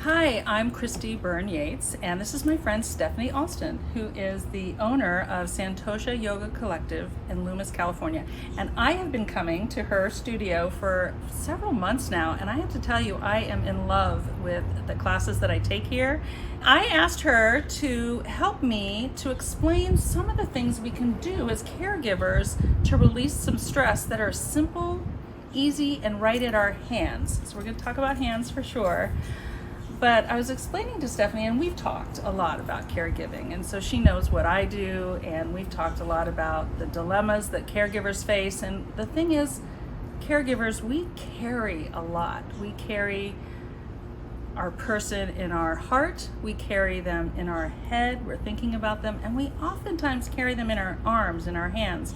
Hi, I'm Christy Byrne Yates, and this is my friend Stephanie Alston, who is the owner of Santosha Yoga Collective in Loomis, California. And I have been coming to her studio for several months now, and I have to tell you, I am in love with the classes that I take here. I asked her to help me to explain some of the things we can do as caregivers to release some stress that are simple, easy, and right at our hands. So we're going to talk about hands for sure. But I was explaining to Stephanie, and we've talked a lot about caregiving, and so she knows what I do, and we've talked a lot about the dilemmas that caregivers face. And the thing is, caregivers, we carry a lot. We carry our person in our heart, we carry them in our head, we're thinking about them, and we oftentimes carry them in our arms, in our hands.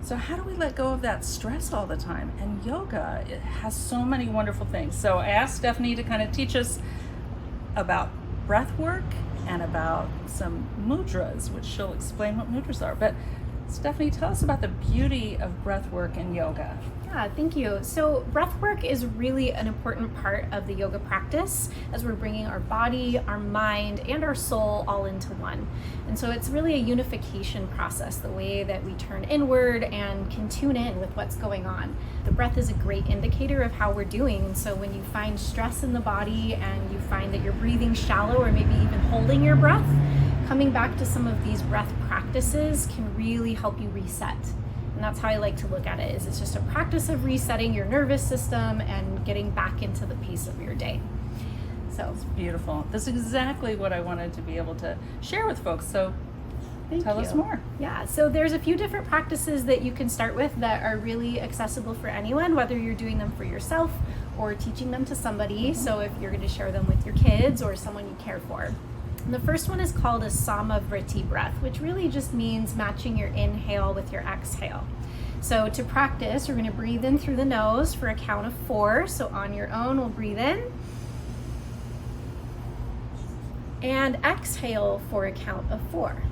So how do we let go of that stress all the time? And yoga, it has so many wonderful things. So I asked Stephanie to kind of teach us about breath work and about some mudras, which she'll explain what mudras are. But Stephanie, tell us about the beauty of breath work and yoga. Yeah, thank you. So breath work is really an important part of the yoga practice as we're bringing our body, our mind, and our soul all into one. And so it's really a unification process, the way that we turn inward and can tune in with what's going on. The breath is a great indicator of how we're doing. And so when you find stress in the body and you find that you're breathing shallow or maybe even holding your breath, coming back to some of these breath practices can really help you reset. And that's how I like to look at it, is it's just a practice of resetting your nervous system and getting back into the pace of your day. So it's beautiful. That's exactly what I wanted to be able to share with folks. So tell us more. Yeah, so there's a few different practices that you can start with that are really accessible for anyone, whether you're doing them for yourself or teaching them to somebody. So if you're going to share them with your kids or someone you care for. And the first one is called a Vritti breath, which really just means matching your inhale with your exhale. So to practice, we're going to breathe in through the nose for a count of 4. So on your own, we'll breathe in and exhale for a count of 4.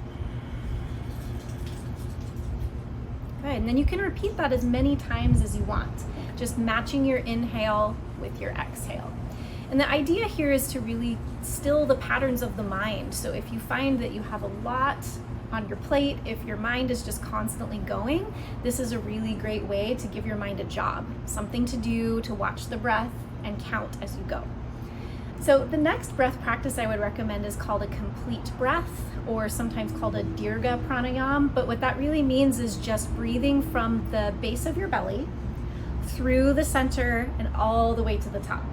Good, and then you can repeat that as many times as you want, just matching your inhale with your exhale. And the idea here is to really still the patterns of the mind. So if you find that you have a lot on your plate, if your mind is just constantly going, this is a really great way to give your mind a job, something to do, to watch the breath and count as you go. So the next breath practice I would recommend is called a complete breath, or sometimes called a Durga Pranayama. But what that really means is just breathing from the base of your belly, through the center, and all the way to the top.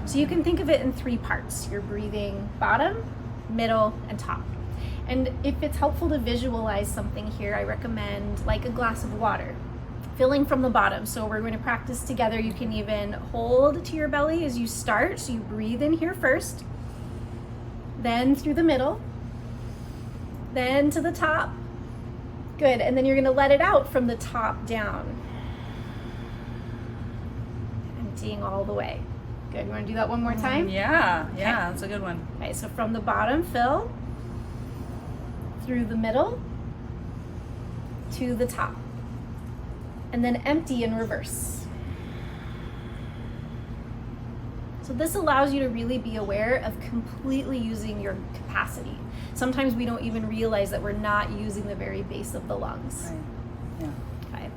So you can think of it in 3 parts. You're breathing bottom, middle, and top. And if it's helpful to visualize something here, I recommend like a glass of water, filling from the bottom. So we're going to practice together. You can even hold to your belly as you start. So you breathe in here first, then through the middle, then to the top. Good, and then you're gonna let it out from the top down. Emptying all the way. Good, you wanna do that one more time? Yeah, that's a good one. Okay, so from the bottom, fill, through the middle, to the top, and then empty in reverse. So this allows you to really be aware of completely using your capacity. Sometimes we don't even realize that we're not using the very base of the lungs. Right. Yeah. Okay.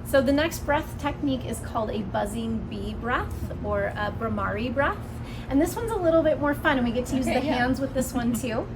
So the next breath technique is called a buzzing bee breath, or a Brahmari breath. And this one's a little bit more fun, and we get to use the hands with this one too.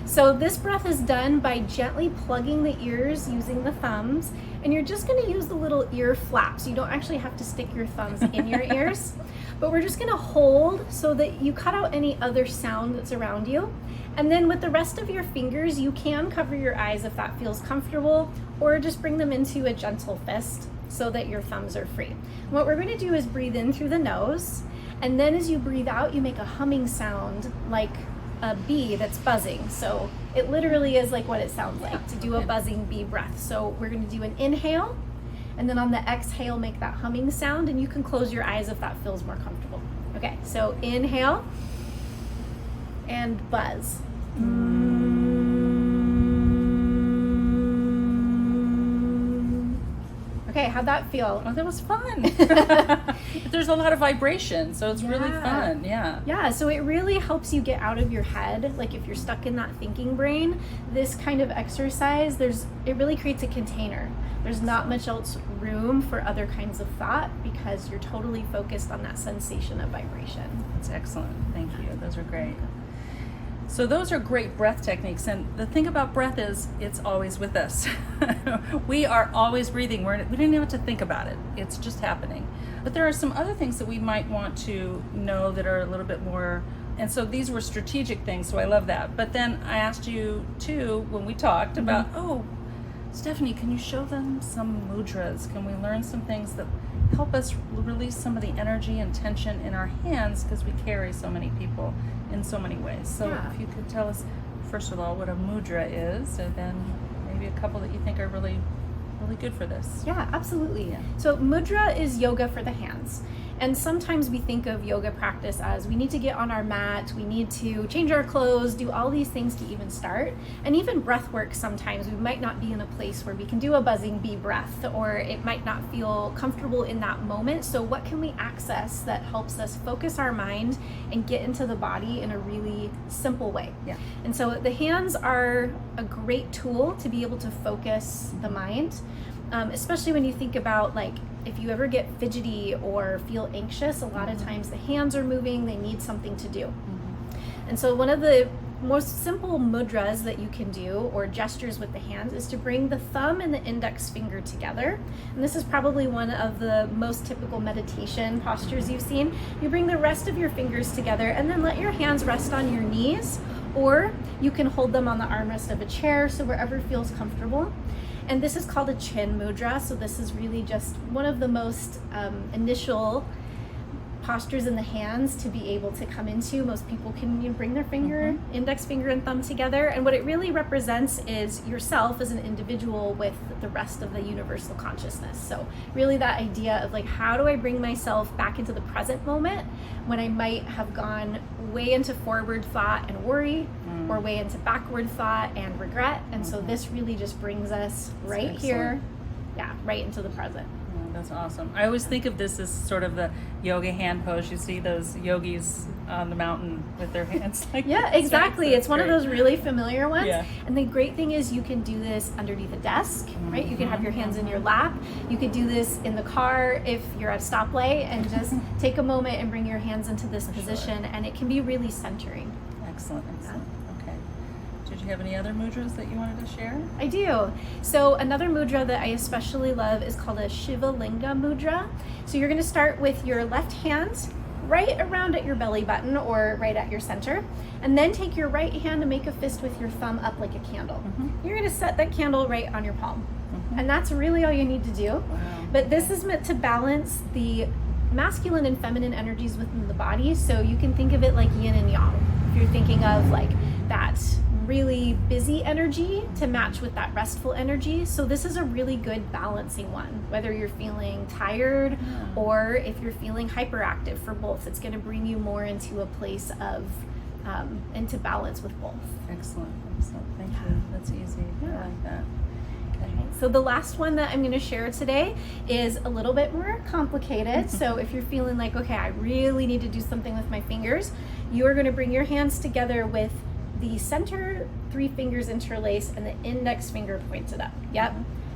So this breath is done by gently plugging the ears using the thumbs, and you're just gonna use the little ear flaps. You don't actually have to stick your thumbs in your ears, but we're just gonna hold so that you cut out any other sound that's around you. And then with the rest of your fingers, you can cover your eyes if that feels comfortable, or just bring them into a gentle fist so that your thumbs are free. What we're gonna do is breathe in through the nose, and then as you breathe out, you make a humming sound like a bee that's buzzing. So it literally is like what it sounds like to do a buzzing bee breath. So we're gonna do an inhale, and then on the exhale, make that humming sound, and you can close your eyes if that feels more comfortable. Okay, so inhale and buzz. Okay, how'd that feel? Oh, that was fun. There's a lot of vibration, so it's really fun. Yeah. Yeah, so it really helps you get out of your head. Like if you're stuck in that thinking brain, this kind of exercise, it really creates a container. There's not much else room for other kinds of thought because you're totally focused on that sensation of vibration. That's excellent. Thank you. Those are great. So those are great breath techniques. And the thing about breath is it's always with us. We are always breathing. We don't even have to think about it. It's just happening. But there are some other things that we might want to know that are a little bit more, and so these were strategic things, so I love that. But then I asked you too, when we talked about, Stephanie, can you show them some mudras? Can we learn some things that help us release some of the energy and tension in our hands, because we carry so many people in so many ways. So if you could tell us, first of all, what a mudra is, and then maybe a couple that you think are really, really good for this. Yeah, absolutely. Yeah. So mudra is yoga for the hands. And sometimes we think of yoga practice as we need to get on our mat, we need to change our clothes, do all these things to even start. And even breath work, sometimes we might not be in a place where we can do a buzzing bee breath, or it might not feel comfortable in that moment. So what can we access that helps us focus our mind and get into the body in a really simple way? Yeah. And so the hands are a great tool to be able to focus the mind, especially when you think about, like, if you ever get fidgety or feel anxious, a lot of times the hands are moving, they need something to do. And so one of the most simple mudras that you can do, or gestures with the hands, is to bring the thumb and the index finger together. And this is probably one of the most typical meditation postures you've seen. You bring the rest of your fingers together and then let your hands rest on your knees, or you can hold them on the armrest of a chair, so wherever feels comfortable. And this is called a chin mudra, so this is really just one of the most initial postures in the hands to be able to come into. Most people can bring their finger, index finger and thumb together, and what it really represents is yourself as an individual with the rest of the universal consciousness. So really that idea of, like, how do I bring myself back into the present moment when I might have gone way into forward thought and worry, or way into backward thought and regret. And so this really just brings us right here, right into the present. That's awesome. I always think of this as sort of the yoga hand pose. You see those yogis on the mountain with their hands like Yeah, this, exactly. right? It's one of those really familiar ones. Yeah. And the great thing is you can do this underneath a desk, right? You can have your hands in your lap. You could do this in the car if you're at a stoplight, and just take a moment and bring your hands into this position, and it can be really centering. Excellent. Okay. Did you have any other mudras that you wanted to share? I do. So another mudra that I especially love is called a Shiva Linga mudra. So you're going to start with your left hand right around at your belly button, or right at your center, and then take your right hand and make a fist with your thumb up like a candle. You're going to set that candle right on your palm. And that's really all you need to do. Wow. But this is meant to balance the masculine and feminine energies within the body. So you can think of it like yin and yang. If you're thinking of, like, that really busy energy to match with that restful energy. So this is a really good balancing one, whether you're feeling tired or if you're feeling hyperactive. For both, it's going to bring you more into a place of into balance with both. Excellent. Thank you. That's easy. I like that. Okay. So the last one that I'm going to share today is a little bit more complicated. So if you're feeling like, okay, I really need to do something with my fingers, you are going to bring your hands together with the center 3 fingers interlaced and the index finger pointed up.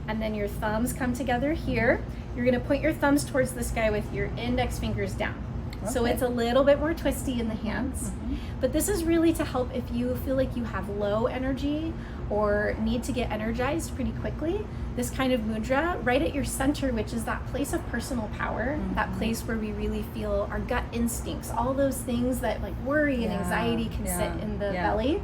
And then your thumbs come together here. You're going to point your thumbs towards the sky with your index fingers down. So it's a little bit more twisty in the hands. But this is really to help if you feel like you have low energy or need to get energized pretty quickly. This kind of mudra right at your center, which is that place of personal power, that place where we really feel our gut instincts, all those things that, like, worry and anxiety can sit in the belly.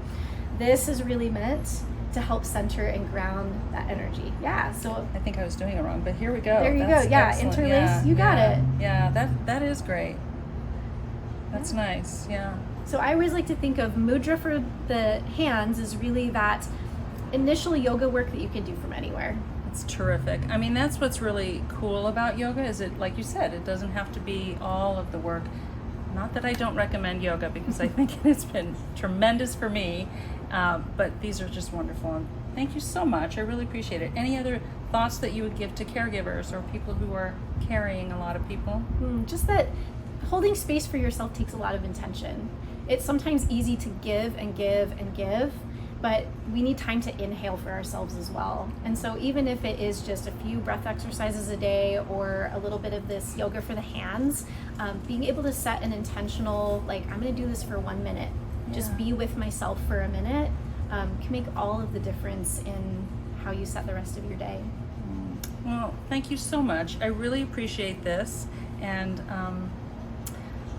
This is really meant to help center and ground that energy. So I think I was doing it wrong, but here we go. There you That's go. excellent. Interlace. You got it. Yeah, that is great. That's nice. So I always like to think of mudra for the hands as really that initial yoga work that you can do from anywhere. It's terrific. I mean, that's what's really cool about yoga, is it, like you said, it doesn't have to be all of the work. Not that I don't recommend yoga, because I think it's been tremendous for me, but these are just wonderful. And Thank you so much. I really appreciate it. Any other thoughts that you would give to caregivers or people who are carrying a lot of people? Just that holding space for yourself takes a lot of intention. It's sometimes easy to give and give and give, but we need time to inhale for ourselves as well. And so even if it is just a few breath exercises a day or a little bit of this yoga for the hands, being able to set an intentional, like, I'm going to do this for 1 minute, just be with myself for a minute, can make all of the difference in how you set the rest of your day. Well, thank you so much. I really appreciate this. And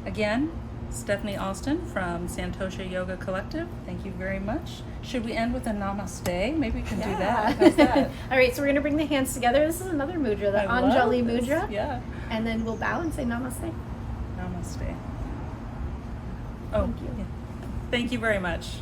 again, Stephanie Alston from Santosha Yoga Collective, thank you very much. Should we end with a namaste? Maybe we can do that. How's that? All right, so we're going to bring the hands together. This is another mudra, the Anjali mudra. Yeah. And then we'll bow and say namaste. Namaste. Thank you. Yeah. Thank you very much.